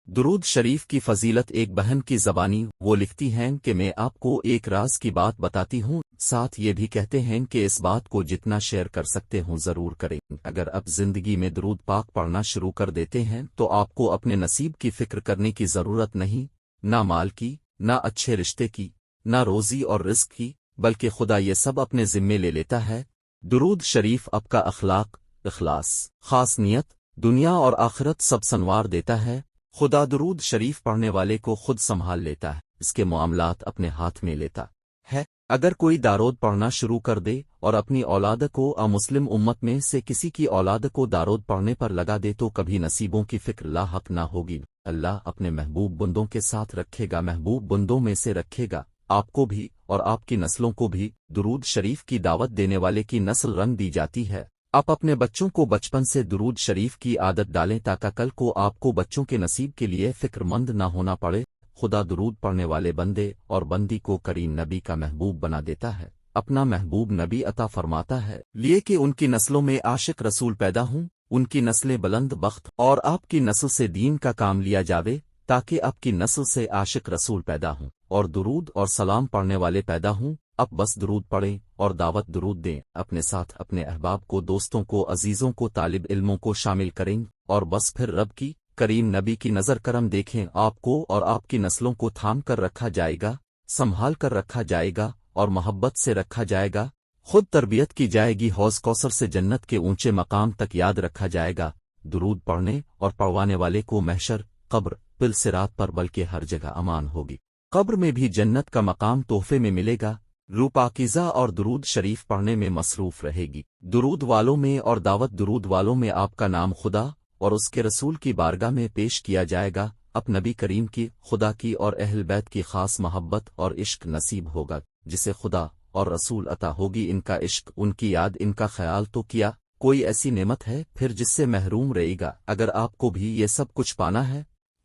درود شریف کی فضیلت ایک بہن کی زبانی وہ لکھتی ہیں کہ میں آپ کو ایک راز کی بات بتاتی ہوں، ساتھ یہ بھی کہتے ہیں کہ اس بات کو جتنا شیئر کر سکتے ہوں ضرور کریں۔ اگر اب زندگی میں درود پاک پڑھنا شروع کر دیتے ہیں تو آپ کو اپنے نصیب کی فکر کرنے کی ضرورت نہیں، نہ مال کی، نہ اچھے رشتے کی، نہ روزی اور رزق کی، بلکہ خدا یہ سب اپنے ذمے لے لیتا ہے۔ درود شریف آپ کا اخلاق، اخلاص، خاص نیت، دنیا اور آخرت سب سنوار دیتا ہے۔ خدا درود شریف پڑھنے والے کو خود سنبھال لیتا ہے، اس کے معاملات اپنے ہاتھ میں لیتا ہے۔ اگر کوئی دارود پڑھنا شروع کر دے اور اپنی اولاد کو مسلم امت میں سے کسی کی اولاد کو دارود پڑھنے پر لگا دے تو کبھی نصیبوں کی فکر لاحق نہ ہوگی۔ اللہ اپنے محبوب بندوں کے ساتھ رکھے گا، محبوب بندوں میں سے رکھے گا آپ کو بھی اور آپ کی نسلوں کو بھی۔ درود شریف کی دعوت دینے والے کی نسل رنگ دی جاتی ہے۔ آپ اپنے بچوں کو بچپن سے درود شریف کی عادت ڈالیں تاکہ کل کو آپ کو بچوں کے نصیب کے لیے فکر مند نہ ہونا پڑے۔ خدا درود پڑھنے والے بندے اور بندی کو کریم نبی کا محبوب بنا دیتا ہے، اپنا محبوب نبی عطا فرماتا ہے لیے کہ ان کی نسلوں میں عاشق رسول پیدا ہوں، ان کی نسلیں بلند بخت اور آپ کی نسل سے دین کا کام لیا جاوے تاکہ آپ کی نسل سے عاشق رسول پیدا ہوں اور درود اور سلام پڑھنے والے پیدا ہوں۔ اب بس درود پڑھیں اور دعوت درود دیں، اپنے ساتھ اپنے احباب کو، دوستوں کو، عزیزوں کو، طالب علموں کو شامل کریں اور بس پھر رب کی کریم نبی کی نظر کرم دیکھیں، آپ کو اور آپ کی نسلوں کو تھام کر رکھا جائے گا، سنبھال کر رکھا جائے گا اور محبت سے رکھا جائے گا، خود تربیت کی جائے گی، حوض کوثر سے جنت کے اونچے مقام تک یاد رکھا جائے گا۔ درود پڑھنے اور پڑھوانے والے کو محشر، قبر، پل صراط پر بلکہ ہر جگہ امان ہوگی، قبر میں بھی جنت کا مقام تحفے میں ملے گا، روح پاکیزہ اور درود شریف پڑھنے میں مصروف رہے گی۔ درود والوں میں اور دعوت درود والوں میں آپ کا نام خدا اور اس کے رسول کی بارگاہ میں پیش کیا جائے گا، اب نبی کریم کی، خدا کی اور اہل بیت کی خاص محبت اور عشق نصیب ہوگا، جسے خدا اور رسول عطا ہوگی۔ ان کا عشق، ان کی یاد، ان کا خیال تو کیا کوئی ایسی نعمت ہے پھر جس سے محروم رہے گا۔ اگر آپ کو بھی یہ سب کچھ پانا ہے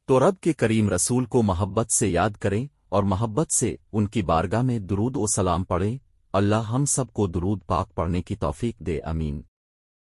تو رب کے کریم رسول کو محبت سے یاد کریں اور محبت سے ان کی بارگاہ میں درود و سلام پڑھیں۔ اللہ ہم سب کو درود پاک پڑھنے کی توفیق دے، آمین۔